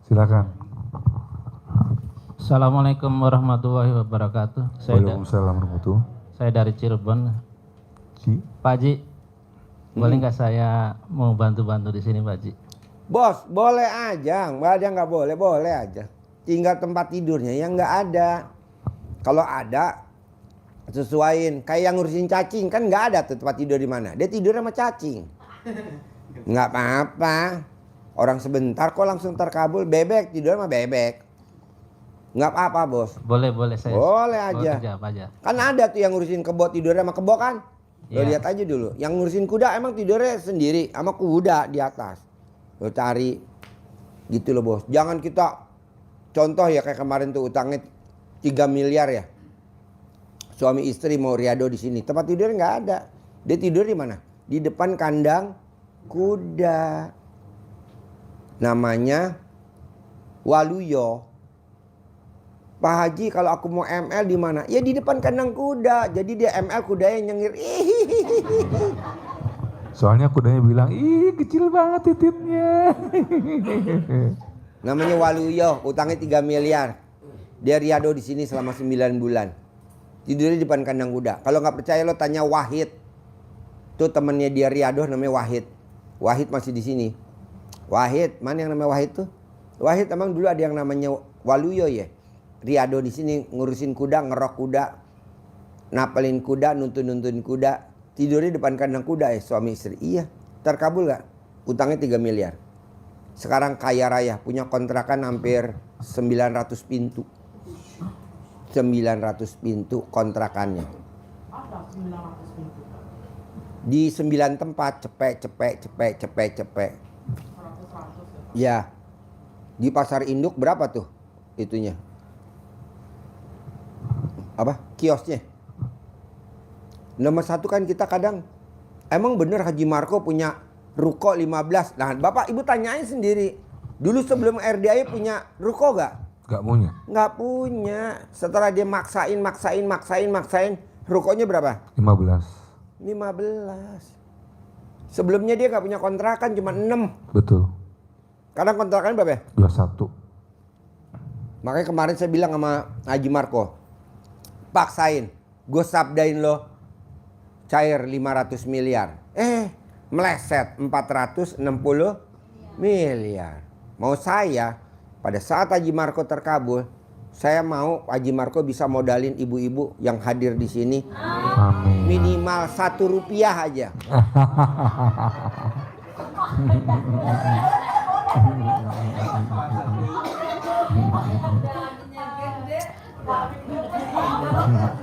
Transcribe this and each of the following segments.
Silakan. Assalamualaikum warahmatullahi wabarakatuh. Waalaikumsalam warahmatullahi. Saya dari Cirebon. Pak Haji, boleh nggak saya mau bantu-bantu di sini, Pak Haji? Bos, boleh aja. Nggak ada nggak boleh, boleh aja. Tinggal tempat tidurnya yang nggak ada. Kalau ada, sesuaiin. Kayak yang ngurusin cacing kan nggak ada tuh tempat tidur di mana. Dia tidur sama cacing. Nggak apa-apa. Orang sebentar kok langsung terkabul. Bebek tidur sama bebek. Nggak apa-apa bos. Boleh saya. Boleh aja. Kerja apa aja. Kan ada tuh yang ngurusin kebo tidurnya sama kebo kan. Lo Iya. lihat aja dulu. Yang ngurusin kuda emang tidurnya sendiri sama kuda di atas. Lo cari gitu loh bos. Jangan kita contoh ya kayak kemarin tuh utangnya 3 miliar ya. Suami istri mau riado di sini. Tempat tidurnya nggak ada. Dia tidur di mana? Di depan kandang kuda. Namanya Waluyo. Pak Haji kalau aku mau ML di mana? Ya di depan kandang kuda. Jadi dia ML kudanya nyengir. Soalnya kudanya bilang, ih kecil banget titiknya. Namanya Waluyo, utangnya 3 miliar. Dia riado di sini selama 9 bulan. Tidurnya di depan kandang kuda. Kalau nggak percaya lo tanya Wahid. Tuh temennya dia riado namanya Wahid. Wahid masih di sini. Wahid, mana yang namanya Wahid tuh? Wahid emang dulu ada yang namanya Waluyo ya. Riado di sini ngurusin kuda, ngerok kuda, napelin kuda, nuntun kuda, tidurnya depan kandang kuda ya suami istri. Iya, terkabul gak? Utangnya 3 miliar. Sekarang kaya raya, punya kontrakan hampir 900 pintu. 900 pintu kontrakannya. Di 9 tempat, cepek. Ya, di pasar induk berapa tuh itunya? Apa? Kiosnya. Nomor 1 kan kita kadang emang bener Haji Marco punya ruko 15. Nah bapak ibu tanyain sendiri. Dulu sebelum RDI punya ruko gak? Gak punya. Gak punya. Setelah dia maksain. Rukonya berapa? 15. 15. Sebelumnya dia gak punya kontrakan cuma 6. Betul. Kadang kontrakan berapa ya? 21. Makanya kemarin saya bilang sama Haji Marco, paksain, gue sabdain lo cair 500 miliar. Meleset 460 miliar. Mau saya, pada saat Haji Marco terkabul, saya mau Haji Marco bisa modalin ibu-ibu yang hadir di sini. Amin. Minimal 1 rupiah aja.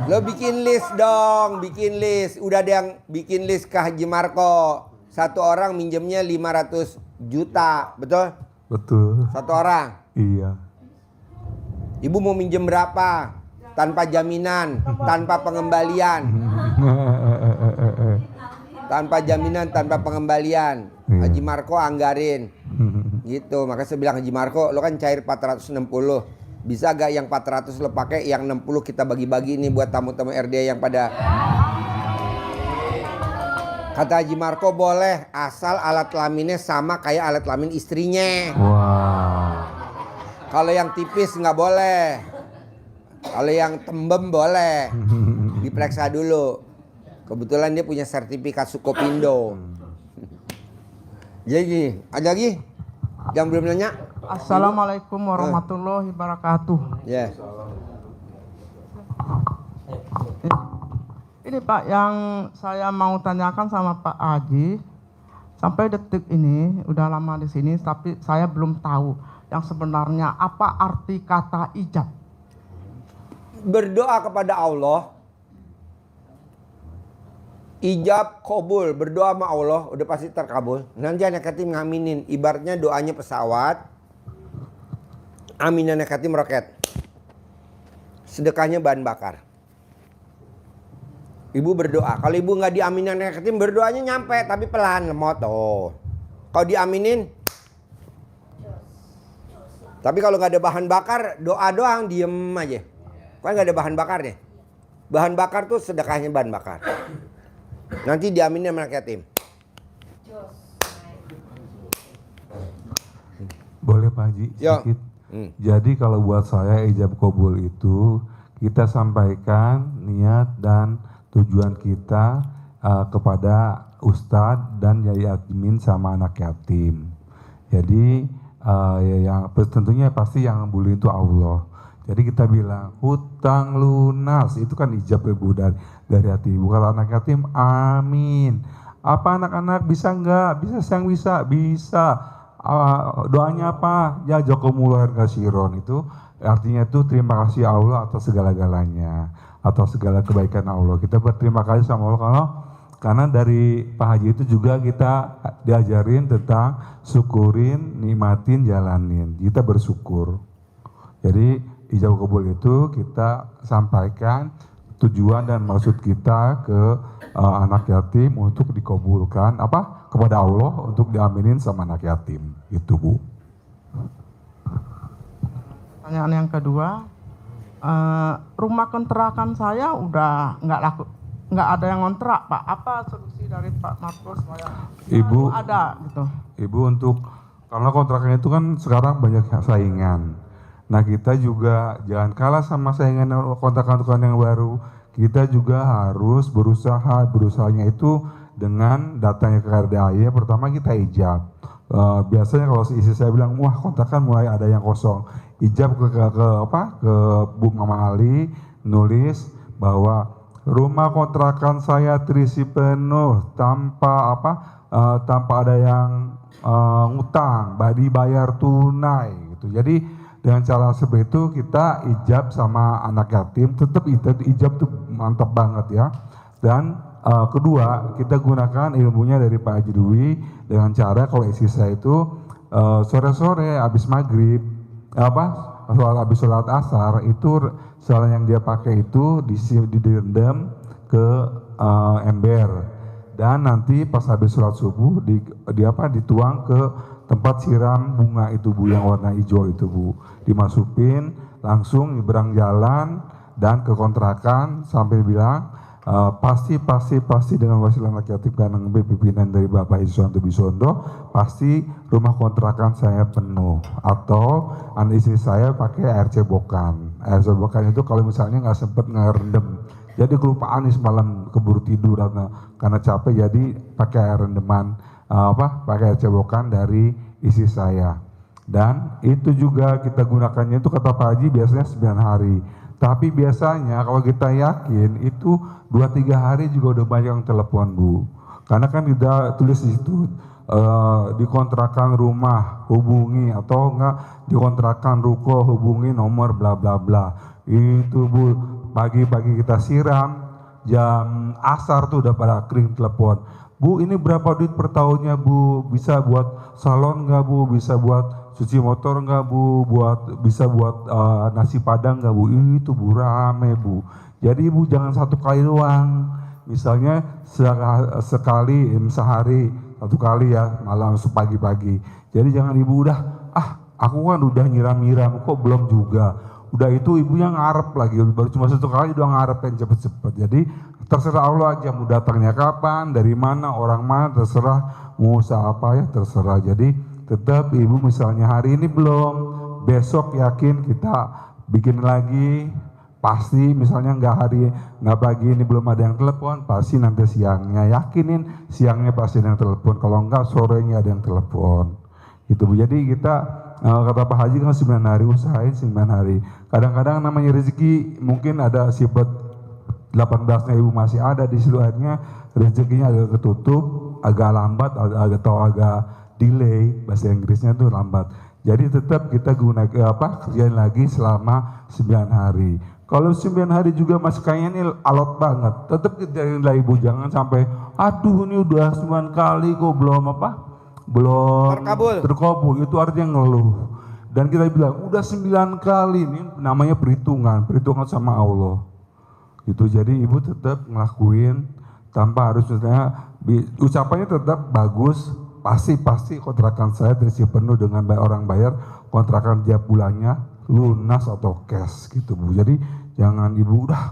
Lo bikin list dong, bikin list. Udah ada yang bikin list ke Haji Marco. 1 orang minjemnya 500 juta, betul? Betul. 1 orang. Iya. Ibu mau minjem berapa? Tanpa jaminan, tanpa pengembalian. Tanpa jaminan, tanpa pengembalian. Haji Marco anggarin. Gitu, makanya saya bilang Haji Marco, lo kan cair 460. Bisa gak yang 400 lo pakai, yang 60 kita bagi-bagi nih buat tamu-tamu RD yang pada. Kata Haji Marco boleh, asal alat kelaminnya sama kayak alat kelamin istrinya. Wow. Kalau yang tipis nggak boleh. Kalau yang tembem boleh. Diperiksa dulu. Kebetulan dia punya sertifikat Sukopindo. Jadi, ada lagi? Yang belum nanya? Assalamualaikum warahmatullahi wabarakatuh. Ya. Ini Pak yang saya mau tanyakan sama Pak Haji. Sampai detik ini udah lama di sini, tapi saya belum tahu yang sebenarnya apa arti kata ijab. Berdoa kepada Allah. Ijab kabul, berdoa sama Allah udah pasti terkabul. Nanti anak yatim ngaminin, ibaratnya doanya pesawat, amin anak yatim roket. Sedekahnya bahan bakar. Ibu berdoa, kalau ibu nggak diaminin anak yatim berdoanya nyampe tapi pelan lemot tuh. Kalau diaminin, tapi kalau nggak ada bahan bakar doa doang diem aja. Kan nggak ada bahan bakar deh. Bahan bakar tuh sedekahnya bahan bakar. Nanti diaminin sama anak yatim. Boleh Pak Haji, Yo. sedikit. Jadi kalau buat saya ijab kabul itu kita sampaikan niat dan tujuan kita kepada ustadz dan yai admin sama anak yatim. Jadi yang tentunya pasti yang bully itu Allah. Jadi kita bilang hutang lunas itu kan ijab ibu dari hati ibu. Kalau anak yatim amin. Apa anak-anak bisa enggak? Bisa sayang bisa. Doanya apa? Ya jazakumullah khairan itu artinya itu terima kasih Allah atas segala-galanya, atas segala kebaikan Allah. Kita berterima kasih sama Allah karena dari Pak Haji itu juga kita diajarin tentang syukurin, nikmatin, jalanin. Kita bersyukur. Jadi ijab kabul itu kita sampaikan tujuan dan maksud kita ke anak yatim untuk dikabulkan kepada Allah untuk diaminin sama anak yatim. Itu Bu. Pertanyaan yang kedua, rumah kontrakan saya udah nggak ada yang ngontrak Pak. Apa solusi dari Pak Markus supaya Ibu ada gitu? Ibu untuk karena kontrakan itu kan sekarang banyak saingan. Nah kita juga jangan kalah sama saingan kontrakan-kontrakan yang baru. Kita juga harus berusahanya itu dengan datangnya ke RDAI. Pertama kita ijab. Biasanya kalau istri saya bilang wah kontrakan mulai ada yang kosong. Ijab ke Bu Mama Ali nulis bahwa rumah kontrakan saya terisi penuh tanpa ada yang ngutang, dibayar tunai gitu. Jadi dengan cara seperti itu kita ijab sama anak yatim, tetap ijab tuh mantap banget ya. Dan kedua kita gunakan ilmunya dari Pak Haji Dwi dengan cara kalau istri saya itu sore-sore habis maghrib habis sholat asar itu soal yang dia pakai itu direndam ke ember dan nanti pas habis sholat subuh dituang ke tempat siram bunga itu Bu yang warna hijau itu Bu, dimasukin langsung nyebrang jalan dan ke kontrakan sampai bilang pasti dengan wasilah anak yatim karena pimpinan dari Bapak Iswanto Bisondo pasti rumah kontrakan saya penuh atau anak istri saya pakai air cebokan. Air cebokan itu kalau misalnya nggak sempet ngerendam, jadi kelupaan nih semalam keburu tidur karena capek jadi pakai air rendeman pakai air cebokan dari istri saya. Dan itu juga kita gunakannya itu kata Pak Haji biasanya 9 hari. Tapi biasanya kalau kita yakin itu 2-3 hari juga udah banyak yang telepon Bu. Karena kan kita tulis di situ dikontrakan rumah hubungi atau enggak dikontrakan ruko hubungi nomor bla bla bla. Itu Bu pagi-pagi kita siram jam asar tuh udah pada kering telepon. Bu ini berapa duit per tahunnya Bu? Bisa buat salon nggak Bu? Bisa buat cuci motor nggak Bu? Bisa buat nasi padang nggak Bu? Itu Bu rame Bu. Jadi Ibu jangan satu kali doang. Misalnya sekali sehari satu kali ya malam pagi-pagi. Jadi jangan Ibu udah aku kan udah nyiram-nyiram kok belum juga. Udah itu Ibu yang ngarep lagi baru cuma satu kali doang ngarep yang cepet-cepet. Jadi terserah Allah aja mau datangnya kapan, dari mana, orang mana, terserah mau usaha apa ya terserah. Jadi tetap Ibu misalnya hari ini belum, besok yakin kita bikin lagi, pasti misalnya nggak pagi ini belum ada yang telepon, pasti nanti siangnya yakinin siangnya pasti ada yang telepon, kalau enggak sorenya ada yang telepon. Gitu Bu. Jadi kita kata Pak Haji kan 9 hari usahain 9 hari. Kadang-kadang namanya rezeki mungkin ada sifat 18-nya Ibu masih ada di situ akhirnya rezekinya agak ketutup, agak lambat atau agak delay, bahasa Inggrisnya tuh lambat. Jadi tetap kita kerjain lagi selama 9 hari. Kalau 9 hari juga masih kayaknya ini alot banget, tetap kerjain lah Ibu, jangan sampai aduh ini udah 9 kali kok belum terkabul, itu artinya ngeluh. Dan kita bilang udah 9 kali, ini namanya perhitungan sama Allah. Gitu. Jadi Ibu tetap ngelakuin tanpa harus misalnya ucapannya tetap bagus, pasti kontrakan saya terisi penuh dengan orang bayar kontrakan tiap bulannya lunas atau cash gitu Bu. Jadi jangan Ibu udah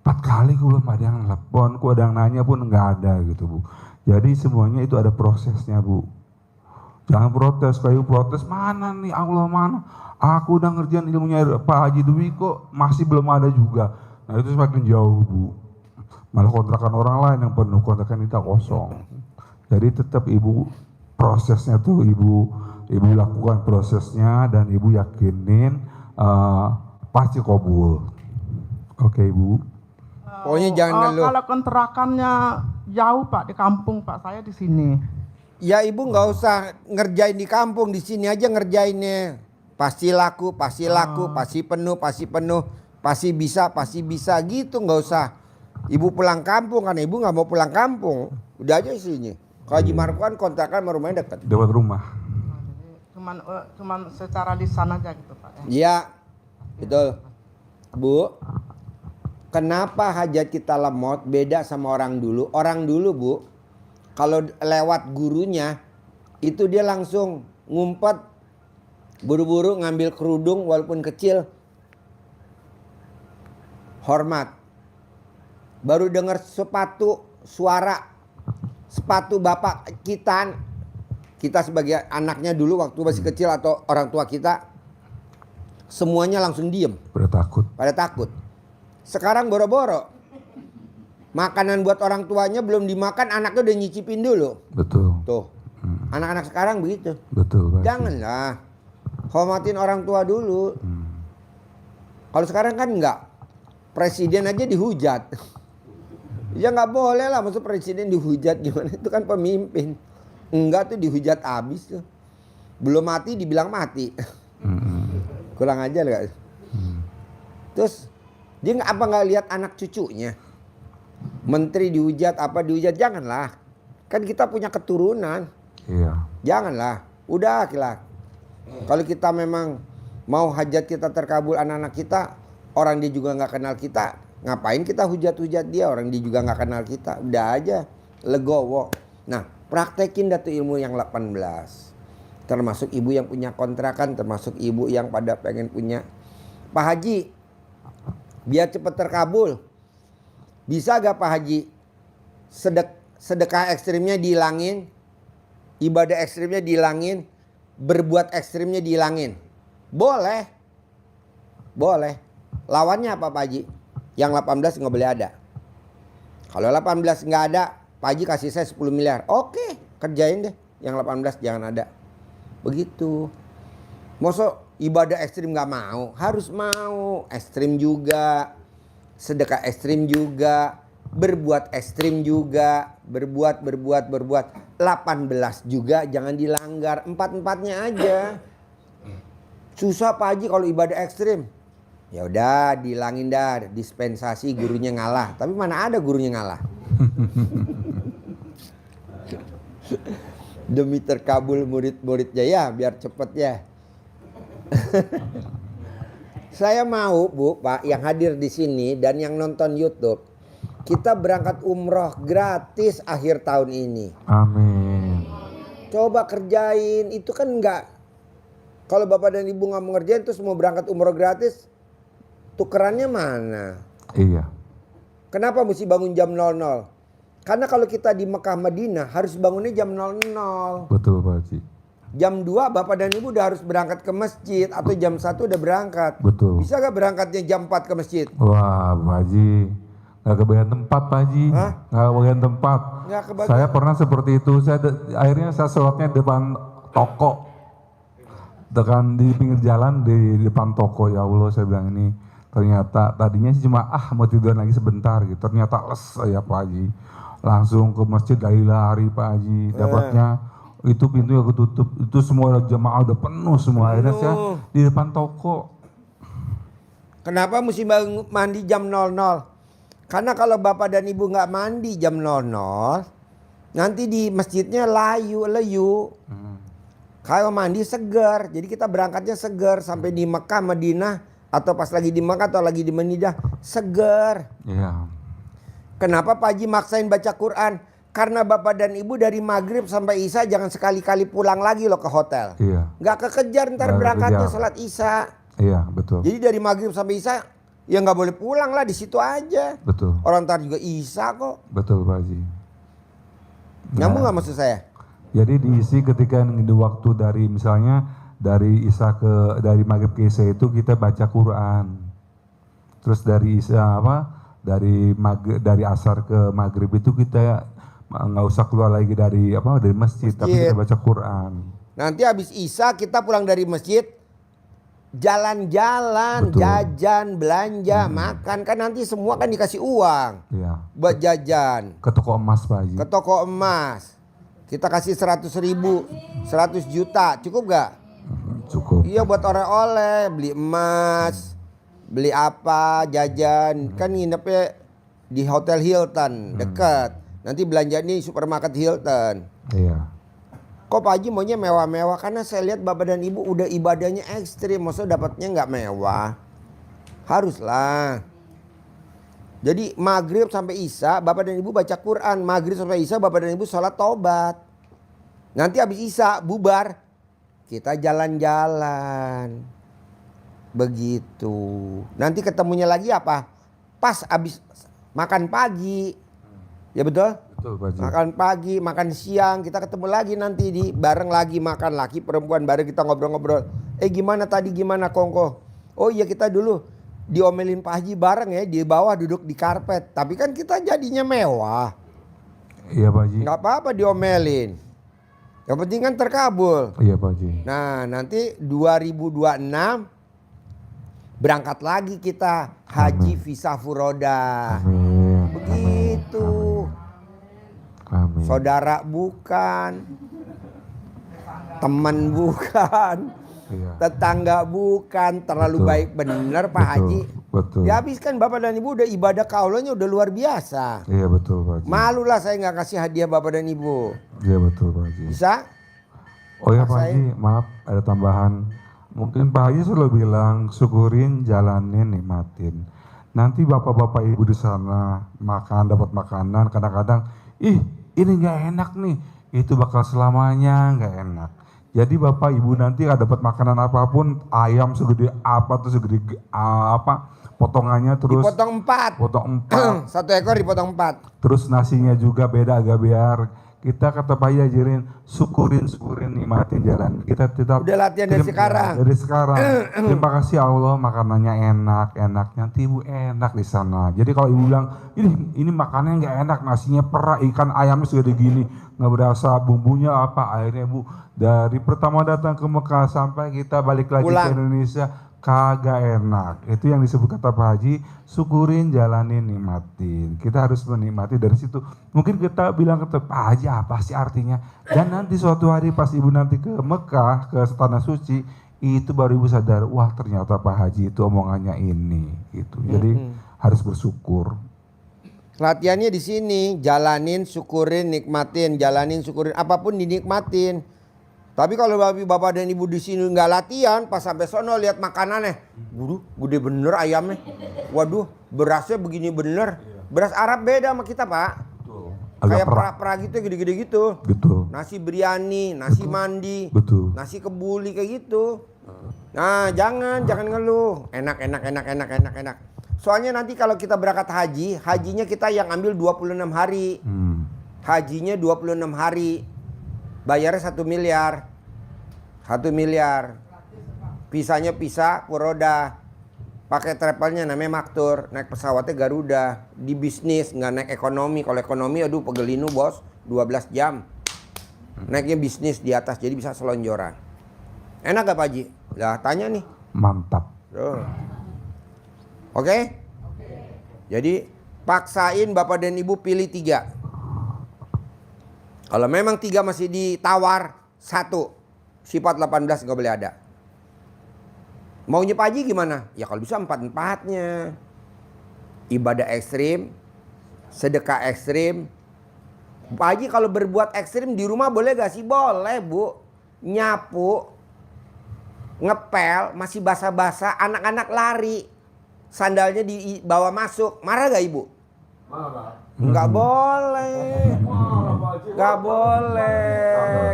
4 kali belum ada yang telepon, ada yang nanya pun nggak ada gitu Bu. Jadi semuanya itu ada prosesnya Bu. Jangan protes, kayak protes mana nih Allah mana? Aku udah ngerjain ilmunya Pak Haji Dwi kok masih belum ada juga. Nah itu semakin jauh Bu. Malah kontrakan orang lain yang penuh, kontrakan kita kosong. Jadi tetap Ibu prosesnya tuh Ibu lakukan prosesnya dan Ibu yakinin pasti kabul. Oke Ibu. Pokoknya jangan ngeluh. Kalau kontrakannya jauh Pak, di kampung Pak, saya di sini. Ya Ibu nggak usah ngerjain di kampung, di sini aja ngerjainnya. Pasti laku, pasti penuh, pasti bisa gitu, nggak usah. Ibu pulang kampung kan, Ibu nggak mau pulang kampung, udah aja sini. Kalau Haji Maruf kan kontrakan sama rumahnya dekat. Dapat rumah. Cuman secara lisan aja gitu Pak. Iya, betul. Bu, kenapa hajat kita lemot beda sama orang dulu? Orang dulu Bu, kalau lewat gurunya itu dia langsung ngumpet, buru-buru ngambil kerudung walaupun kecil, hormat. Baru dengar suara sepatu bapak kita sebagai anaknya dulu waktu masih kecil atau orang tua kita, semuanya langsung diem. Pada takut. Sekarang boro-boro. Makanan buat orang tuanya belum dimakan, anaknya udah nyicipin dulu. Betul. Tuh. Anak-anak sekarang begitu. Betul. Pak. Janganlah. Hormatin orang tua dulu. Kalau sekarang kan enggak. Presiden aja dihujat. Ya nggak boleh lah, maksud presiden dihujat gimana? Itu kan pemimpin. Enggak tuh dihujat abis tuh. Belum mati dibilang mati. Kurang aja lah. Terus dia nggak lihat anak cucunya. Menteri dihujat, apa dihujat, janganlah. Kan kita punya keturunan. Iya. Janganlah. Udah lah. Kalau kita memang mau hajat kita terkabul anak-anak kita, orang dia juga nggak kenal kita, ngapain kita hujat-hujat dia, orang dia juga nggak kenal kita. Udah aja, legowo. Nah, praktekin dah tuh ilmu yang 18. Termasuk ibu yang punya kontrakan, termasuk ibu yang pada pengen punya. Pak Haji, biar cepat terkabul, bisa gak Pak Haji sedekah ekstrimnya dihilangin, ibadah ekstrimnya dihilangin, berbuat ekstrimnya dihilangin? Boleh. Boleh. Lawannya apa Pak Haji? Yang 18 nggak boleh ada. Kalau 18 nggak ada, Pak Haji kasih saya 10 miliar. Oke, kerjain deh. Yang 18 jangan ada. Begitu. Masa ibadah ekstrim nggak mau? Harus mau. Ekstrim juga. Sedekah ekstrim juga. Berbuat ekstrim juga. Berbuat. 18 juga jangan dilanggar. 4-4-nya aja. Susah Pak Haji kalau ibadah ekstrim. Ya udah dihilangin dah, dispensasi gurunya ngalah. Tapi mana ada gurunya ngalah. Demi terkabul murid-muridnya ya, biar cepet ya. Saya mau Bu, Pak, yang hadir di sini dan yang nonton YouTube, kita berangkat umroh gratis akhir tahun ini. Amin. Coba kerjain, itu kan enggak. Kalau Bapak dan Ibu nggak mau ngerjain terus mau berangkat umroh gratis, tukerannya mana? Iya. Kenapa mesti bangun jam 00? Karena kalau kita di Mekah Madinah harus bangunnya jam 00. Betul Pak Haji. Jam 2 Bapak dan Ibu udah harus berangkat ke masjid atau jam 1 udah berangkat. Betul. Bisa gak berangkatnya jam 4 ke masjid? Wah Pak Haji, gak kebagian tempat Pak Haji. Hah? Gak kebagian tempat. Nggak kebagian. Saya pernah seperti itu. Akhirnya saya sholatnya depan toko. Tekan di pinggir jalan di depan toko. Ya Allah, saya bilang ini ternyata tadinya sih cuma mau tidur lagi sebentar gitu. Ternyata les saya Pak Haji. Langsung ke masjid lari Pak Haji. Dapatnya itu pintu yang ketutup. Itu semua jemaah udah penuh semua. Akhirnya saya di depan toko. Kenapa mesti mandi jam 00? Karena kalau Bapak dan Ibu nggak mandi jam 00, nanti di masjidnya leyu. Kalau mandi segar, jadi kita berangkatnya segar sampai di Mekah, Madinah, atau pas lagi di Mekah atau lagi di Madinah segar. Iya. Kenapa Pak Haji maksain baca Quran? Karena Bapak dan Ibu dari maghrib sampai isya jangan sekali-kali pulang lagi loh ke hotel. Iya. Nggak kekejar ntar Nggak berangkatnya kekejar. salat isya. Iya betul. Jadi dari maghrib sampai isya ya nggak boleh pulang lah, di situ aja. Betul. Orang ntar juga isya kok. Betul Pak Haji. Nyambung nggak maksud saya? Jadi diisi ketika di waktu dari misalnya dari dari maghrib ke isya itu kita baca Quran. Terus dari isya dari asar ke maghrib itu kita nggak usah keluar lagi dari masjid, tapi kita baca Quran. Nanti habis isya kita pulang dari masjid, jalan-jalan, Betul. jajan, belanja, makan, kan nanti semua kan dikasih uang Iya. buat jajan. Ke toko emas Pak Haji. Ke toko emas kita kasih 100.000, 100 juta, cukup gak? Cukup. Iya, buat oleh-oleh, beli emas, beli apa, jajan, kan nginepnya di Hotel Hilton dekat. Nanti belanja di supermarket Hilton. Iya. Kok Pak Haji maunya mewah-mewah? Karena saya lihat Bapak dan Ibu udah ibadahnya ekstrim, maksudnya dapatnya nggak mewah. Haruslah. Jadi maghrib sampai isya Bapak dan Ibu baca Quran, maghrib sampai isya Bapak dan Ibu sholat taubat. Nanti habis isya bubar, kita jalan-jalan. Begitu. Nanti ketemunya lagi apa? Pas habis makan pagi. Ya betul? Betul Pak Haji. Makan pagi, makan siang, kita ketemu lagi nanti di bareng lagi makan, laki perempuan bareng kita ngobrol-ngobrol. Gimana tadi, gimana Kongko? Oh iya, kita dulu diomelin Pak Haji bareng ya, di bawah duduk di karpet. Tapi kan kita jadinya mewah. Iya Pak Haji. Nggak apa-apa diomelin. Yang penting kan terkabul. Iya Pak Haji. Nah, nanti 2026 berangkat lagi kita haji visa furoda. Amin. Begitu. Amin. Saudara bukan, teman bukan, Iya. tetangga bukan, terlalu Betul. baik bener Pak Betul, Haji. betul. Dihabiskan Bapak dan Ibu udah ibadah kaulanya udah luar biasa. Iya betul Pak Haji. Malulah saya nggak kasih hadiah Bapak dan Ibu. Iya betul Pak Haji. Bisa? Oh ya Pak Pak Haji, maaf ada tambahan. Mungkin Pak Haji selalu bilang syukurin, jalanin, nikmatin. Nanti bapak-bapak ibu di sana dapat makanan, kadang-kadang, ini nggak enak nih, itu bakal selamanya nggak enak. Jadi bapak ibu nanti dapat makanan apapun, ayam segede apa tuh segede potongannya terus Dipotong 4. potong 4. 1 ekor dipotong 4. Terus nasinya juga beda agak biar kita kata Pak Haji ajarin syukurin nikmatin jalan. Kita tetap Udah latihan dari sekarang. Dari sekarang. Terima kasih Allah makanannya enak. Nanti ibu enak di sana. Jadi kalau ibu bilang ini makanannya nggak enak, nasinya perak, ikan ayamnya sudah gini, nggak berasa bumbunya apa. Akhirnya ibu dari pertama datang ke Mekah sampai kita balik lagi Pulang. ke Indonesia kagak enak. Itu yang disebut kata Pak Haji, syukurin, jalanin, nikmatin. Kita harus menikmati dari situ. Mungkin kita bilang ke Pak Haji apa sih artinya? Dan nanti suatu hari pas ibu nanti ke Mekah, ke Tanah Suci, itu baru ibu sadar, wah ternyata Pak Haji itu omongannya ini. Gitu. Jadi harus bersyukur. Latihannya di sini, jalanin, syukurin, nikmatin, jalanin, syukurin, apapun dinikmatin. Tapi kalau bapak dan ibu di sini nggak latihan, pas sampai sono lihat makanannya, waduh, gede bener ayamnya, waduh, berasnya begini bener. Beras Arab beda sama kita Pak, Agak kayak perak. pra-pra gitu, gede-gede gitu. Betul. Nasi biryani, nasi mandi, Betul. nasi kebuli kayak gitu. Nah, jangan ngeluh. Enak. Soalnya nanti kalau kita berangkat haji, hajinya kita yang ambil 26 hari. Hajinya 26 hari. Bayarnya 1 miliar. 1 miliar. Pisahnya pisah furoda. Pakai travelnya namanya Maktur. Naik pesawatnya Garuda. Di bisnis, nggak naik ekonomi. Kalau ekonomi aduh pegelinu bos. 12 jam. Naiknya bisnis di atas, jadi bisa selonjoran. Enak gak Pak Haji? Lah tanya nih. Mantap. Tuh. Oke? Jadi paksain Bapak dan Ibu pilih 3. Kalau memang 3 masih ditawar, 1. Sifat 18 nggak boleh ada. Maunya Pak Haji gimana? Ya kalau bisa 4-4-nya. Ibadah ekstrim, sedekah ekstrim. Pak Haji kalau berbuat ekstrim di rumah boleh gak sih? Boleh Bu. Nyapu, ngepel, masih basah-basah, anak-anak lari. Sandalnya dibawa masuk. Marah gak Ibu? Nggak boleh.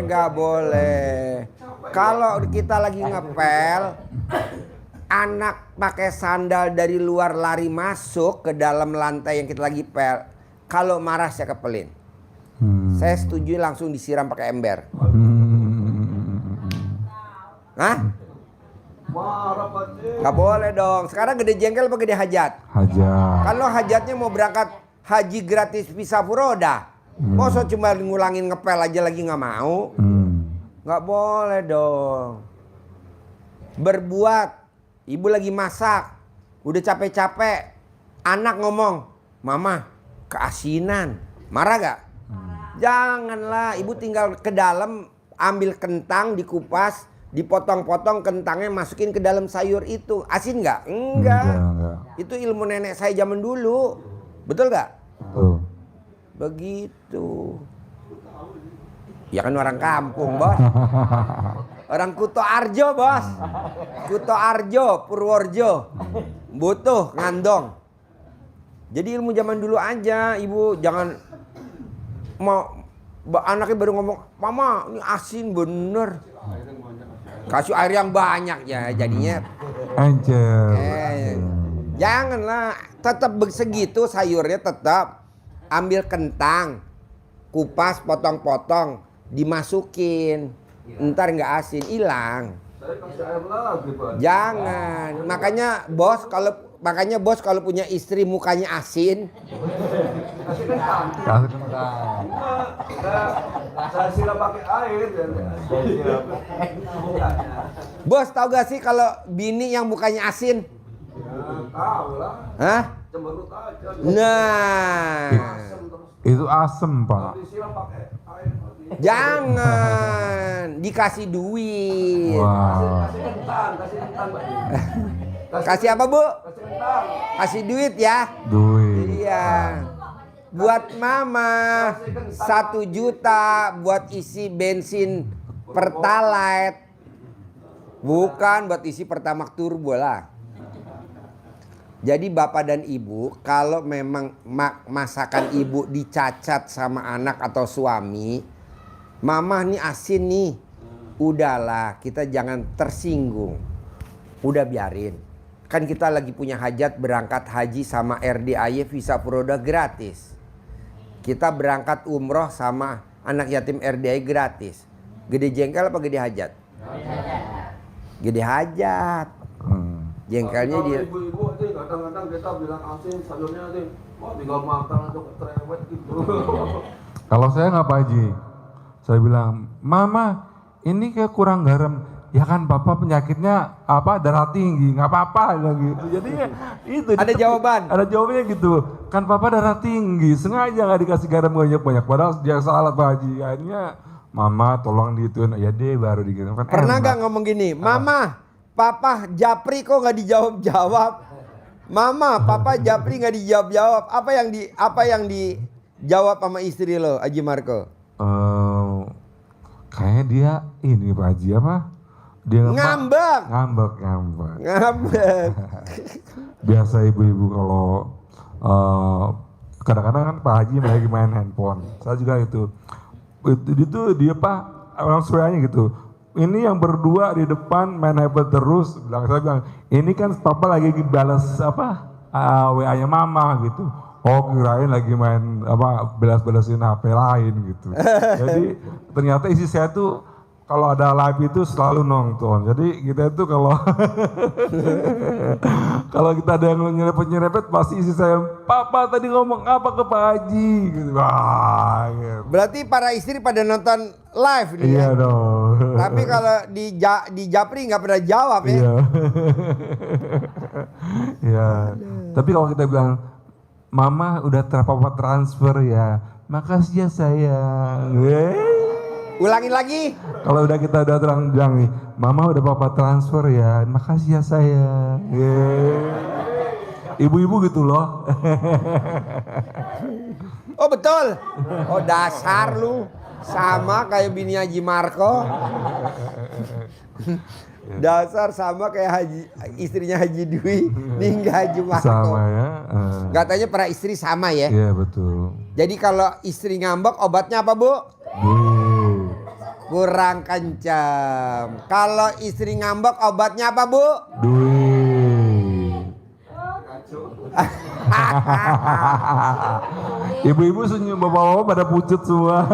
Nggak boleh. Kalau kita lagi ngepel, anak pakai sandal dari luar lari masuk ke dalam lantai yang kita lagi pel. Kalau marah saya kepelin. Saya setuju langsung disiram pakai ember. Hah? Gak boleh dong. Sekarang gede jengkel apa gede hajat? Hajat. Kalau hajatnya mau berangkat haji gratis visa furoda, masa cuma ngulangin ngepel aja lagi nggak mau? Nggak boleh dong. Berbuat, ibu lagi masak, udah capek-capek, anak ngomong, mama keasinan, marah gak? Janganlah, ibu tinggal ke dalam, ambil kentang dikupas, dipotong-potong kentangnya masukin ke dalam sayur itu, asin nggak? Enggak. Itu ilmu nenek saya zaman dulu, betul nggak? Betul. Begitu. Ya kan orang kampung, bos. Orang Kuto Arjo, bos. Kuto Arjo, Purworejo. Butuh ngandong. Jadi ilmu zaman dulu aja, ibu jangan mau anaknya baru ngomong, mama ini asin bener. Kasih air yang banyak ya, jadinya. Anjir. Janganlah, tetap segitu sayurnya tetap ambil kentang, kupas, potong-potong, dimasukin. Ntar nggak asin, hilang. Jangan. Makanya bos kalau punya istri mukanya asin, Kasih kentang. Saya siram pakai air. bos tahu gak sih kalau bini yang mukanya asin? Tahu lah. Hah? Cemberut aja. Nah, Itu asem, Pak. Disiram pakai air. jangan dikasih duit. Wah. Kasih kentang, Pak. Kasih apa, Bu? Kasih kentang. Kasih duit ya. Duit. Iya. Buat mama 1 juta buat isi bensin Pertalite. Bukan buat isi Pertamax Turbo lah. Jadi bapak dan ibu kalau memang masakan ibu dicacat sama anak atau suami, mama nih asin nih, udahlah kita jangan tersinggung. Udah biarin. Kan kita lagi punya hajat berangkat haji sama RDAY visa furoda gratis. Kita berangkat umroh sama anak yatim RDAY gratis. Gede jengkel apa gede hajat? Gede hajat. Jengkelnya dia. Ibu-ibu itu kadang-kadang kita bilang asin sayurnya itu, oh tinggal makan atau cerewet gitu. Kalau saya nggak Pak Haji, saya bilang, Mama ini kayak kurang garam. Ya kan Papa penyakitnya apa darah tinggi, nggak apa-apa gitu. Jadi ya, itu. Ada jawaban. Ada jawabannya gitu. Kan Papa darah tinggi, sengaja nggak dikasih garam banyak-banyak. Padahal dia salah Pak Haji. Akhirnya Mama tolong diituin, ya deh baru dikirim. Kan Pernah enak. gak ngomong gini, Mama, Papa Japri kok nggak dijawab-jawab? Mama, Papa Japri nggak dijawab-jawab. Apa yang dijawab sama istri lo, Haji Marco? Kayaknya dia ini Pak Haji apa? Dia Ngambek. Ngambek. Ngambek. Biasa ibu-ibu kalau kadang-kadang kan Pak Haji lagi main handphone. Saya juga itu dia Pak orang suanya gitu. Ini yang berdua di depan main handphone terus. Saya bilang ini kan Papa lagi balas apa WA-nya Mama gitu. Oh kirain lagi main apa belas-belasin HP lain gitu. Jadi ternyata isi saya tuh kalau ada live itu selalu nonton. Jadi kita itu kalau kalau kita ada yang nyerepet pasti isi saya, Papa tadi ngomong apa ke Pak Haji? Gitu. Wah, gitu. Berarti para istri pada nonton live nih Iya ya? dong. Tapi kalau di Japri nggak pernah jawab ya? Iya. Iya. Tapi kalau kita bilang, Mama udah Papa transfer ya, makasih ya sayang. Ulangin lagi. Kalau udah kita udah terang bilang nih, Mama udah Papa transfer ya, makasih ya sayang. Ibu-ibu gitu loh. Oh betul. Oh dasar lu. Sama kayak bini Haji Marco. Dasar sama kayak istrinya Haji Dwi, Ningga Haji Marco. Sama ya. Katanya para istri sama ya. Iya betul. Jadi kalau istri ngambek obatnya apa, Bu? Kurang kencang. Kalau istri ngambek obatnya apa, Bu? Duit. Ibu-ibu senyum, bapak-bapak pada pucet semua.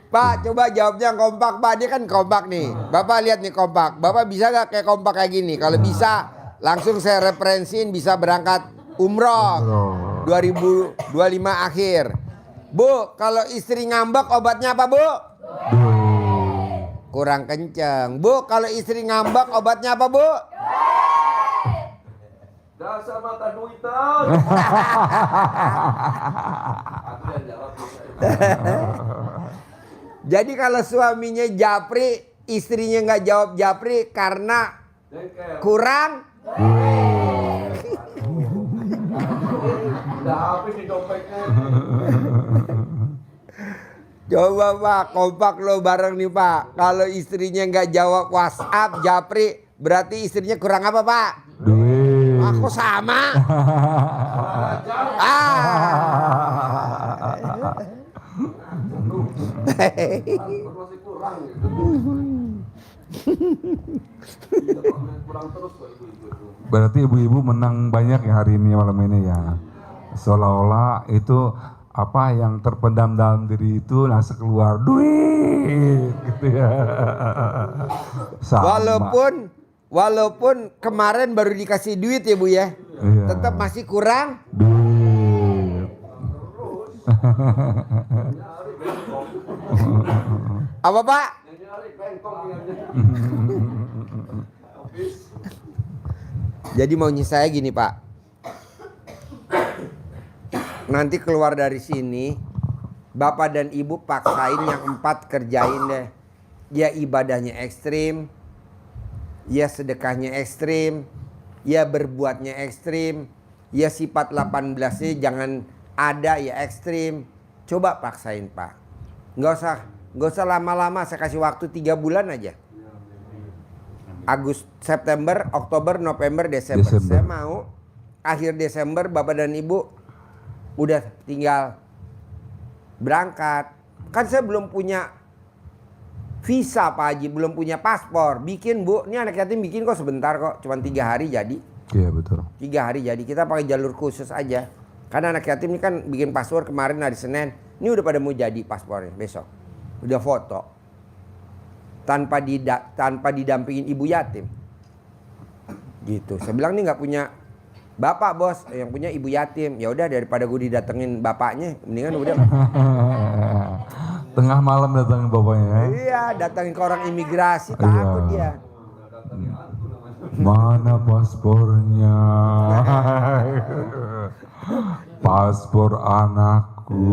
Pak, coba jawabnya yang kompak, Pak. Dia kan kompak nih. Bapak lihat nih kompak. Bapak bisa gak kayak kompak kayak gini? Kalau bisa, langsung saya referensiin bisa berangkat umroh 2025 akhir. Bu, kalau istri ngambek obatnya apa, Bu? Kurang kenceng. Bu, kalau istri ngambek obatnya apa, Bu? Dasar mata duitan. Aku yang jawab. Jadi kalau suaminya japri, istrinya nggak jawab japri karena Jengkel. kurang. Udah habis di dompetnya. Coba Pak, kompak lo bareng nih Pak. Kalau istrinya nggak jawab WhatsApp, japri, berarti istrinya kurang apa Pak? Duit. Aku sama. Masih kurang gitu. Kurang terus kok ibu-ibu itu. Berarti ibu-ibu menang banyak ya hari ini, malam ini ya. Seolah-olah itu apa yang terpendam dalam diri itu langsung keluar duit gitu ya. Sama. Walaupun kemarin baru dikasih duit ya Bu ya. Iya. Tetap masih kurang. Duit. Apa Pak? Nyari bengkok ingatnya. Jadi maunya saya gini Pak. Nanti keluar dari sini, Bapak dan Ibu paksain yang 4 kerjain deh. Ya ibadahnya ekstrim, ya sedekahnya ekstrim, ya berbuatnya ekstrim, ya sifat 18-nya jangan ada ya ekstrim. Coba paksain Pak. Nggak usah lama-lama, saya kasih waktu 3 bulan aja. September, Oktober, November, Desember. Saya mau akhir Desember Bapak dan Ibu udah tinggal berangkat. Kan saya belum punya visa Pak Haji, belum punya paspor. Bikin Bu, ini anak yatim bikin kok sebentar kok, cuma 3 hari jadi. Iya betul. 3 hari jadi, kita pakai jalur khusus aja. Karena anak yatim ini kan bikin paspor kemarin hari Senin. Ini udah pada mau jadi paspornya besok. Udah foto. Tanpa didampingin ibu yatim. Gitu. Saya bilang nih nggak punya bapak bos, yang punya ibu yatim. Ya udah daripada gue didatengin bapaknya, mendingan udah. Tengah malam datangin bapaknya ya. Iya, datangin ke orang imigrasi takut dia. Mana paspornya? Paspor anakku.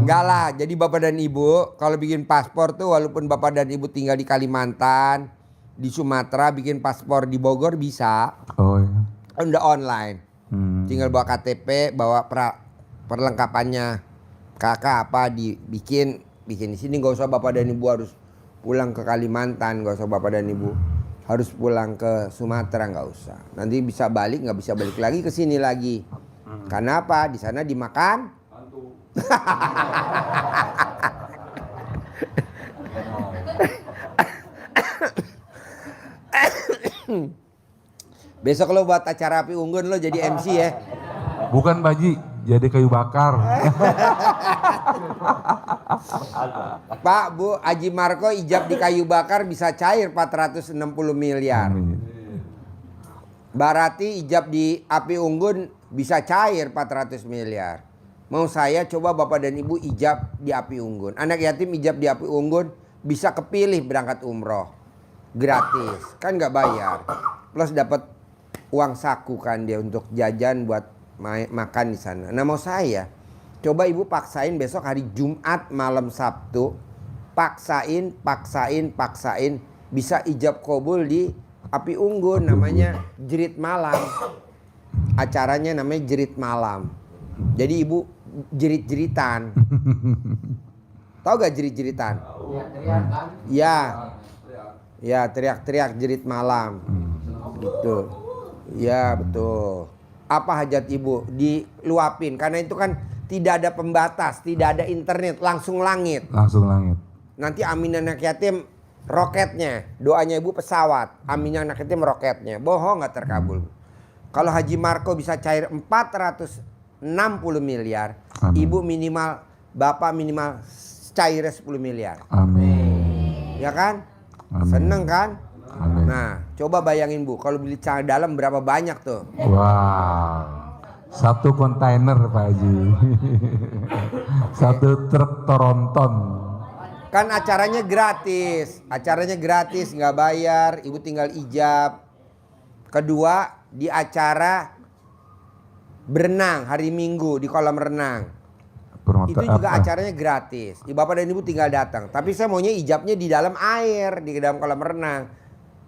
Enggak lah, jadi bapak dan ibu kalau bikin paspor tuh walaupun bapak dan ibu tinggal di Kalimantan, di Sumatera bikin paspor di Bogor bisa. Oh iya. Udah online. Tinggal bawa KTP, bawa perlengkapannya. Kakak apa dibikin di sini, nggak usah bapak dan ibu harus pulang ke Kalimantan, nggak usah bapak dan ibu harus pulang ke Sumatera, nggak usah. Nanti bisa balik, nggak bisa balik lagi ke sini lagi. Karena apa? Di sana dimakan. Besok lo buat acara api unggun lo jadi MC ya. Bukan Baji, jadi kayu bakar. Pak, Bu, Haji Marco ijab di kayu bakar bisa cair 460 miliar. Barati ijab di api unggun bisa cair 400 miliar. Mau saya coba Bapak dan Ibu ijab di api unggun. Anak yatim ijab di api unggun bisa kepilih berangkat umroh. Gratis, kan nggak bayar. Plus dapat uang saku kan dia untuk jajan buat makan di sana. Nah mau saya coba Ibu paksain besok hari Jumat malam Sabtu, paksain bisa ijab kabul di api unggun, namanya Jerit Malam. Acaranya namanya Jerit Malam. Jadi Ibu jerit-jeritan. Tahu gak jerit-jeritan? Ya. Ya, teriak-teriak jerit malam. Gitu. Ya, betul. Apa hajat ibu? Diluapin. Karena itu kan tidak ada pembatas, tidak ada internet, langsung langit. Langsung langit. Nanti amin anak yatim roketnya. Doanya ibu pesawat. Aminnya anak yatim roketnya. Bohong nggak terkabul. Kalau Haji Marco bisa cair 460 miliar. Amin. Ibu minimal, bapak minimal cairnya 10 miliar. Amin. Ya kan? Amin. Seneng kan? Amin. Nah, coba bayangin Bu, kalau beli celana dalam berapa banyak tuh? Wow. Satu kontainer Pak Haji. Satu truk Toronton. Kan acaranya gratis, nggak bayar, ibu tinggal ijab. Kedua, di acara berenang hari Minggu di kolam renang. Itu juga acaranya gratis. Bapak dan ibu tinggal datang. Tapi saya maunya ijabnya di dalam air, di dalam kolam renang.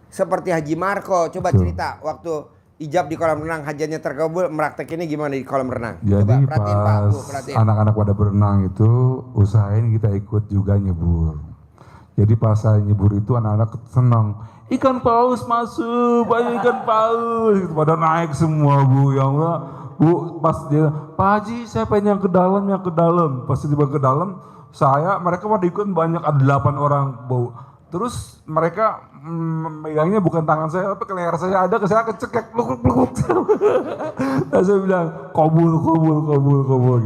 Seperti Haji Marco, coba cerita waktu ijab di kolam renang hajatnya terkabul, meraktekinnya gimana di kolam renang? Jadi Coba perhatiin Pak, Bu, pas perhatiin. anak-anak pada berenang itu usahain kita ikut juga nyebur. Jadi pas saya nyebur itu anak-anak senang. Ikan paus masuk, banyak ikan paus. Gitu, pada naik semua Bu. Ya Allah, Bu pas dia, Pak Haji saya pengen yang ke dalam. Pas tiba ke dalam, mereka pada ikut banyak, ada 8 orang Bu. Terus mereka megangnya bukan tangan saya, tapi ke leher saya ada, saya kecekek, pluk. Dan saya bilang, kabul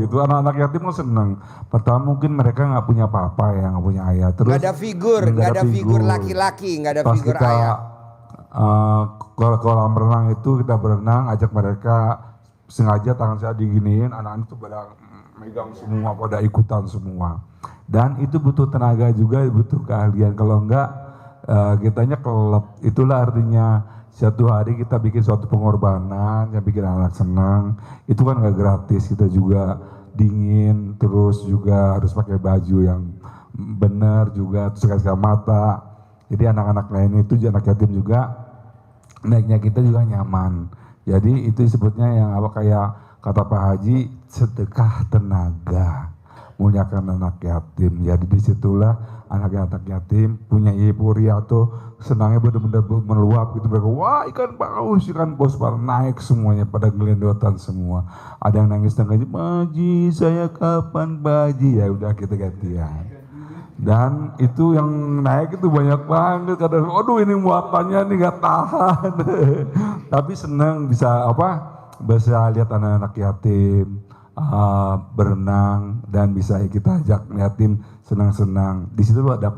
gitu. Anak-anak yatim kan seneng. Pertama mungkin mereka nggak punya papa ya, nggak punya ayah. Terus Nggak ada figur laki-laki, nggak ada pas figur kita ayah. kolam renang itu kita berenang, ajak mereka, sengaja tangan saya diginiin, anak-anak itu pada megang semua, pada ikutan semua. Dan itu butuh tenaga juga, butuh keahlian. Kalau enggak, kitanya kelep. Itulah artinya satu hari kita bikin suatu pengorbanan yang bikin anak senang. Itu kan nggak gratis, kita juga dingin, terus juga harus pakai baju yang benar juga, terus kasih mata. Jadi anak-anak lain itu, anak yatim juga, naiknya kita juga nyaman. Jadi itu disebutnya yang apa, kayak kata Pak Haji, sedekah tenaga, muliakan anak yatim. Jadi disitulah anak-anak yatim punya euforia tuh, senangnya benar-benar meluap gitu. Mereka, wah ikan paus pada naik semuanya, pada gelendotan semua. Ada yang nangis, Haji saya kapan Pak Haji? Ya udah kita gantian. Dan itu yang naik itu banyak banget. Kadang, aduh ini muatannya nih gak tahan. Tapi senang bisa lihat anak-anak yatim berenang, dan bisa kita ajak yatim senang-senang. Di situ ada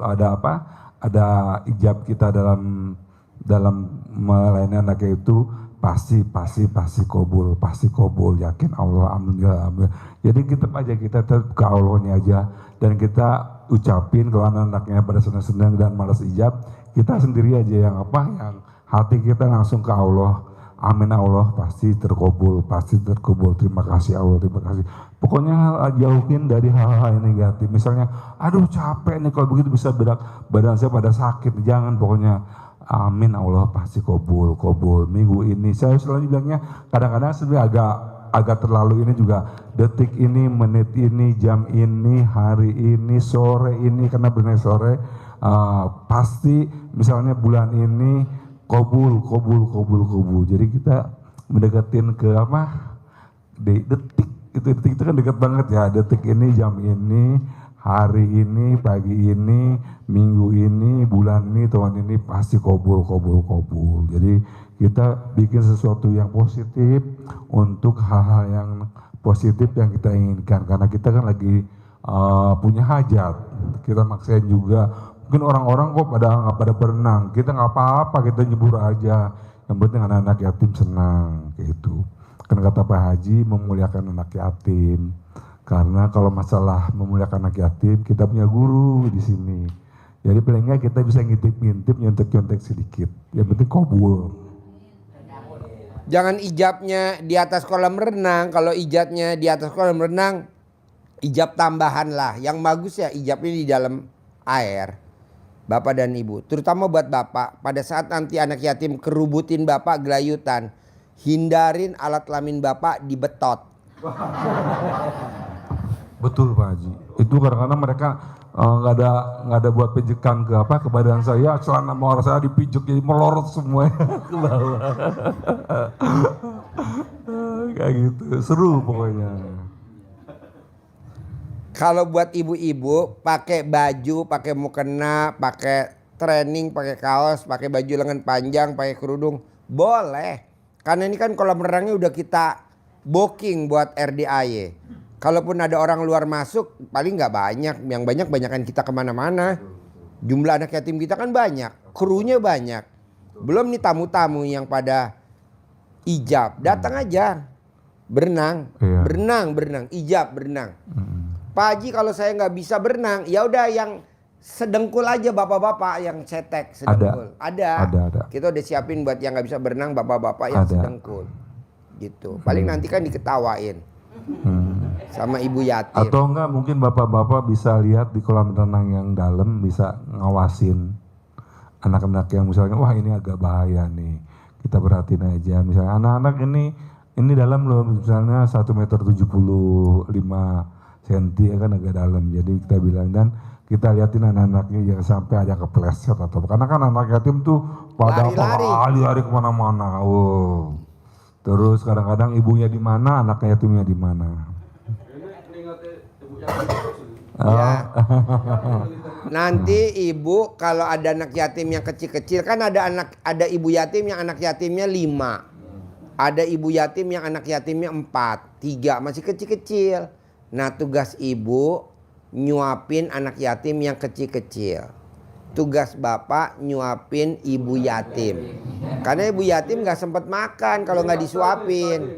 ijab kita dalam melayani anak itu pasti kabul, yakin Allah, alhamdulillah. Jadi kita tetap ke Allahnya aja, dan kita ucapin kalau anak-anaknya pada senang-senang dan malas ijab, kita sendiri aja yang hati kita langsung ke Allah. Amin Allah, pasti terkabul. Terima kasih Allah, terima kasih. Pokoknya jauhin dari hal-hal yang negatif. Misalnya, aduh capek nih kalau begitu, bisa badan saya pada sakit. Jangan, pokoknya amin Allah, pasti kabul. Minggu ini saya selalu bilangnya, kadang-kadang sebenarnya agak terlalu ini juga, detik ini, menit ini, jam ini, hari ini, sore ini, karena benar sore pasti misalnya bulan ini kabul. Jadi kita mendekatin ke detik itu kan dekat banget ya. Detik ini, jam ini, hari ini, pagi ini, minggu ini, bulan ini, tahun ini pasti kabul. Jadi kita bikin sesuatu yang positif untuk hal-hal yang positif yang kita inginkan, karena kita kan lagi punya hajat. Kita maksain juga. Mungkin orang-orang kok nggak pada berenang, kita nggak apa-apa, kita nyebur aja. Yang penting anak-anak yatim senang, gitu. Karena kata Pak Haji, memuliakan anak yatim. Karena kalau masalah memuliakan anak yatim, kita punya guru di sini. Jadi paling nggak kita bisa ngintip-ngintip, nyontek-nyontek sedikit. Yang penting kabul. Jangan ijabnya di atas kolam renang. Kalau ijabnya di atas kolam renang, ijab tambahan lah. Yang bagus ya ijabnya di dalam air. Bapak dan Ibu, terutama buat Bapak, pada saat nanti anak yatim kerubutin Bapak gelayutan, hindarin alat kelamin Bapak dibetot. Betul Pak Haji. Itu kadang-kadang mereka nggak ada buat pijekan ke badan saya, celana mawar saya dipijuk jadi melorot semuanya ke bawah. Kayak gitu, seru pokoknya. Kalau buat ibu-ibu pakai baju, pakai mukena, pakai training, pakai kaos, pakai baju lengan panjang, pakai kerudung, boleh. Karena ini kan kolam renangnya udah kita booking buat RDAY. Kalaupun ada orang luar masuk, paling nggak banyak. Yang banyakan kita kemana-mana. Jumlah anak yatim kita kan banyak, krunya banyak. Belum nih tamu-tamu yang pada ijab, datang aja, berenang, Iya. berenang, ijab, berenang. Pak Haji kalau saya nggak bisa berenang, ya udah yang sedengkul aja bapak-bapak yang cetek sedengkul. Ada. Kita udah siapin buat yang nggak bisa berenang bapak-bapak yang Ada. sedengkul. Gitu. Paling nanti kan diketawain sama ibu yatim. Atau enggak mungkin bapak-bapak bisa lihat di kolam renang yang dalam, bisa ngawasin anak-anak yang misalnya wah ini agak bahaya nih, kita perhatiin aja. Misalnya anak-anak ini dalam loh, misalnya 1,75 cm ya kan, agak dalam. Jadi kita bilang, dan kita liatin anak-anaknya jangan sampai ada kepleset atau karena kan anak yatim tuh pada lari-lari kemana-mana. Oh. Terus kadang-kadang ibunya di mana, anak yatimnya di mana. Ya. Nanti ibu kalau ada anak yatim yang kecil-kecil, kan ada ibu yatim yang anak yatimnya 5. Ada ibu yatim yang anak yatimnya 4, 3 masih kecil-kecil. Nah, tugas ibu nyuapin anak yatim yang kecil-kecil. Tugas bapak nyuapin ibu yatim. Karena ibu yatim nggak sempat makan kalau nggak disuapin.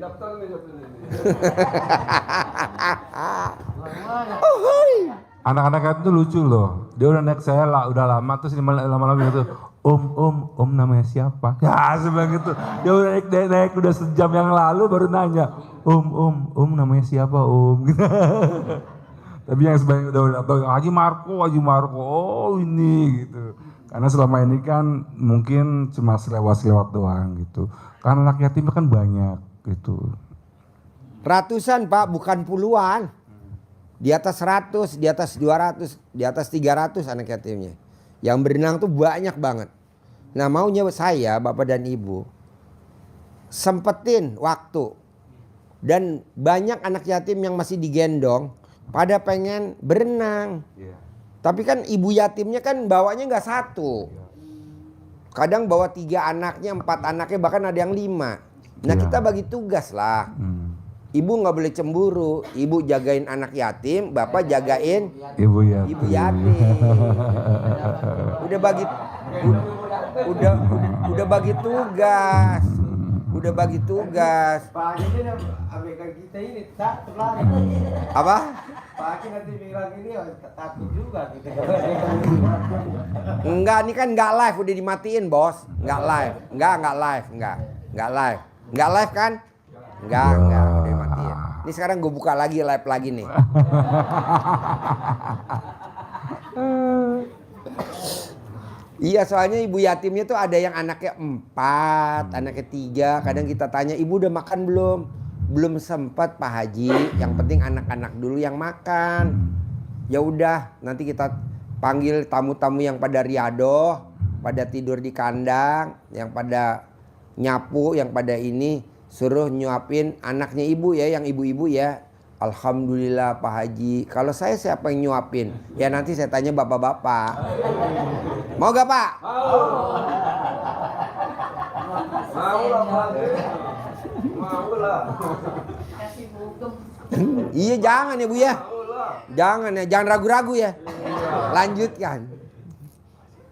Anak-anak yatim tuh lucu loh. Dia udah naik saya lah, udah lama, terus lama-lama gitu, Om namanya siapa? Ya sebelah gitu. Dia udah naik udah sejam yang lalu baru nanya, Om namanya siapa Om? Tapi yang sebenarnya udah tahu Haji Marco, oh ini gitu. Karena selama ini kan mungkin cuma selewat doang gitu. Karena anak yatim kan banyak gitu. Ratusan Pak, bukan puluhan. Di atas 100, di atas 200, di atas 300 anak yatimnya. Yang berenang tuh banyak banget. Nah maunya saya, Bapak dan Ibu, sempetin waktu. Dan banyak anak yatim yang masih digendong, pada pengen berenang. Tapi kan ibu yatimnya kan bawanya nggak 1. Kadang bawa 3 anaknya, 4 anaknya, bahkan ada yang 5. Nah kita bagi tugas lah. Ibu nggak boleh cemburu. Ibu jagain anak yatim, bapak jagain Ibu yatim. Udah bagi tugas. Udah bagi tugas. Pak Haji ini abaikan kita ini takut lari. Apa? Pak Haji nanti bilang ini takut juga kita. Enggak, ini kan nggak live, udah dimatiin bos. Nggak live, nggak live, nggak live. Nggak live kan? Nggak, udah dimatiin. Ini sekarang gue buka lagi, live lagi nih. Iya, soalnya ibu yatimnya tuh ada yang anaknya 4, anaknya 3. Kadang kita tanya, ibu udah makan belum? Belum sempat Pak Haji. Yang penting anak-anak dulu yang makan. Ya udah, nanti kita panggil tamu-tamu yang pada riadoh, pada tidur di kandang, yang pada nyapu, yang pada ini, suruh nyuapin anaknya ibu ya, yang ibu-ibu ya. Alhamdulillah Pak Haji. Kalau saya siapa yang nyuapin? Ya nanti saya tanya bapak-bapak. Mau gak Pak? Mau lah. Iya jangan ya Bu ya. Jangan ya, jangan ragu-ragu ya. Lanjutkan.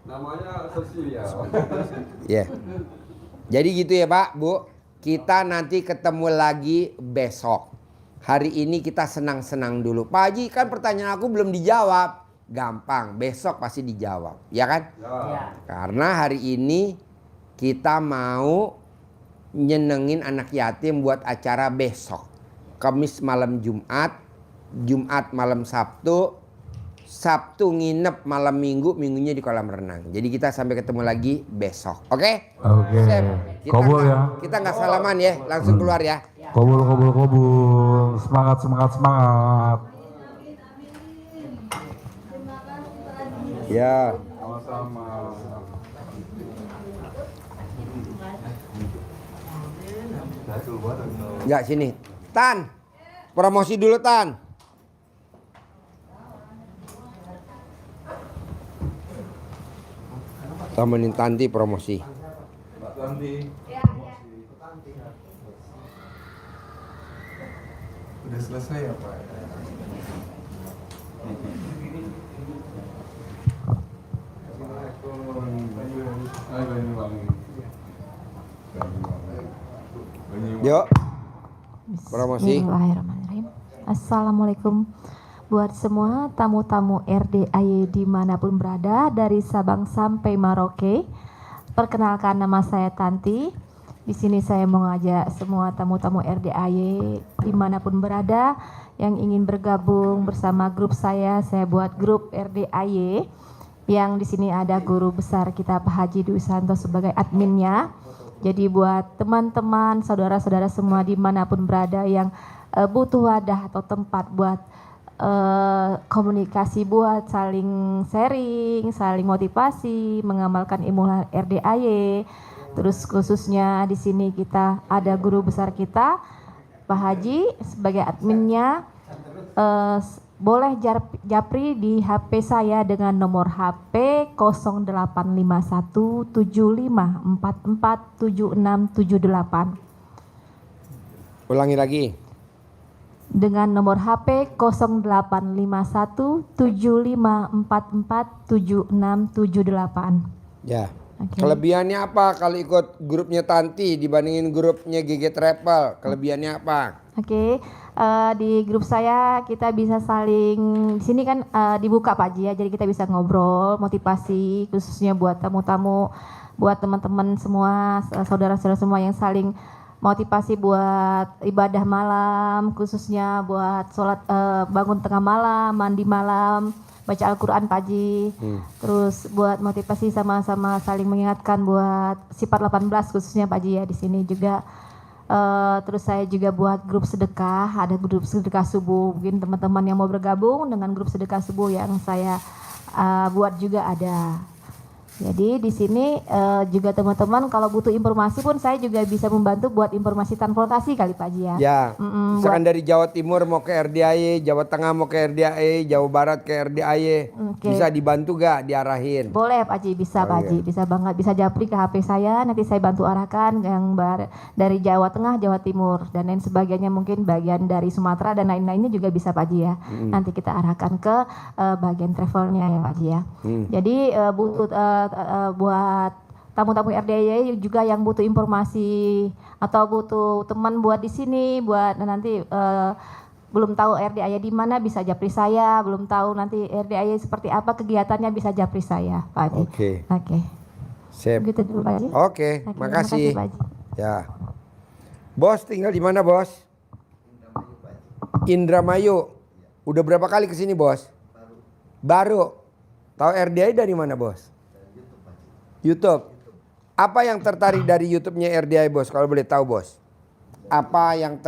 Namanya Cecilia. Ya. Jadi gitu ya Pak, Bu. Kita nanti ketemu lagi besok. Hari ini kita senang-senang dulu. Pak Haji kan pertanyaan aku belum dijawab. Gampang, besok pasti dijawab. Ya kan? Ya. Karena hari ini kita mau nyenengin anak yatim buat acara besok. Kamis malam Jumat, Jumat malam Sabtu, Sabtu nginep malam Minggu, Minggunya di kolam renang. Jadi kita sampai ketemu lagi besok. Oke? Oke. Sip. Kobol ya. Kita nggak salaman ya, langsung keluar ya. Kobul. Semangat. Ya. Sama-sama. Enggak, sini. Tan, promosi dulu Tan. Temenin Tanti promosi. Mbak Tanti. Udah selesai ya Pak? Yuk. Promosi. Bismillahirrahmanirrahim. Assalamualaikum buat semua tamu-tamu RDAY dimanapun berada dari Sabang sampai Merauke. Perkenalkan, nama saya Tanti. Di sini saya mau ngajak semua tamu-tamu RDAY dimanapun berada yang ingin bergabung bersama grup saya. Saya buat grup RDAY yang di sini ada guru besar kita Pak Haji Dwi Santo sebagai adminnya. Jadi buat teman-teman, saudara-saudara semua dimanapun berada yang butuh wadah atau tempat buat komunikasi, buat saling sharing, saling motivasi, mengamalkan ilmu RDAY. Terus khususnya di sini kita ada guru besar kita, Pak Haji sebagai adminnya. Boleh japri di HP saya dengan nomor HP 085175447678. Ulangi lagi. Dengan nomor HP 085175447678. Ya. Oke. Kelebihannya apa kalau ikut grupnya Tanti dibandingin grupnya GG Travel? Kelebihannya apa? Oke, di grup saya kita bisa saling, di sini kan dibuka Pak Haji ya, jadi kita bisa ngobrol, motivasi khususnya buat tamu-tamu, buat teman-teman semua, saudara-saudara semua yang saling motivasi buat ibadah malam, khususnya buat sholat bangun tengah malam, mandi malam, baca Al-Quran Pak Haji. Terus buat motivasi sama-sama saling mengingatkan buat sifat 18 khususnya Pak Haji ya di sini juga. Terus saya juga buat grup sedekah, ada grup sedekah subuh. Mungkin teman-teman yang mau bergabung dengan grup sedekah subuh yang saya buat juga ada. Jadi di sini juga teman-teman kalau butuh informasi pun saya juga bisa membantu buat informasi transportasi kali Pak Haji ya. Ya, misalkan dari Jawa Timur mau ke RDAY, Jawa Tengah mau ke RDAY, Jawa Barat ke RDAY, Oke. bisa dibantu gak diarahin? Boleh Pak Haji, bisa Pak Haji, bisa banget, bisa japri ke HP saya, nanti saya bantu arahkan yang dari Jawa Tengah, Jawa Timur dan lain sebagainya, mungkin bagian dari Sumatera dan lain-lainnya juga bisa Pak Haji ya. Nanti kita arahkan ke bagian travelnya ya Pak Haji ya. Jadi butuh buat tamu-tamu RDAY juga yang butuh informasi atau butuh teman buat di sini, buat nanti belum tahu RDAY di mana bisa japri saya, belum tahu nanti RDAY seperti apa kegiatannya bisa japri saya, Pak Haji. Oke. Sip. Begitu dulu Pak Haji. Oke, Oke, makasih. Pak Haji. Ya. Bos tinggal di mana bos? Indramayu. Udah berapa kali kesini bos? Baru. Tahu RDAY dari mana bos? YouTube. Apa yang tertarik dari YouTube-nya RDAY bos? Kalau boleh tahu bos. Apa yang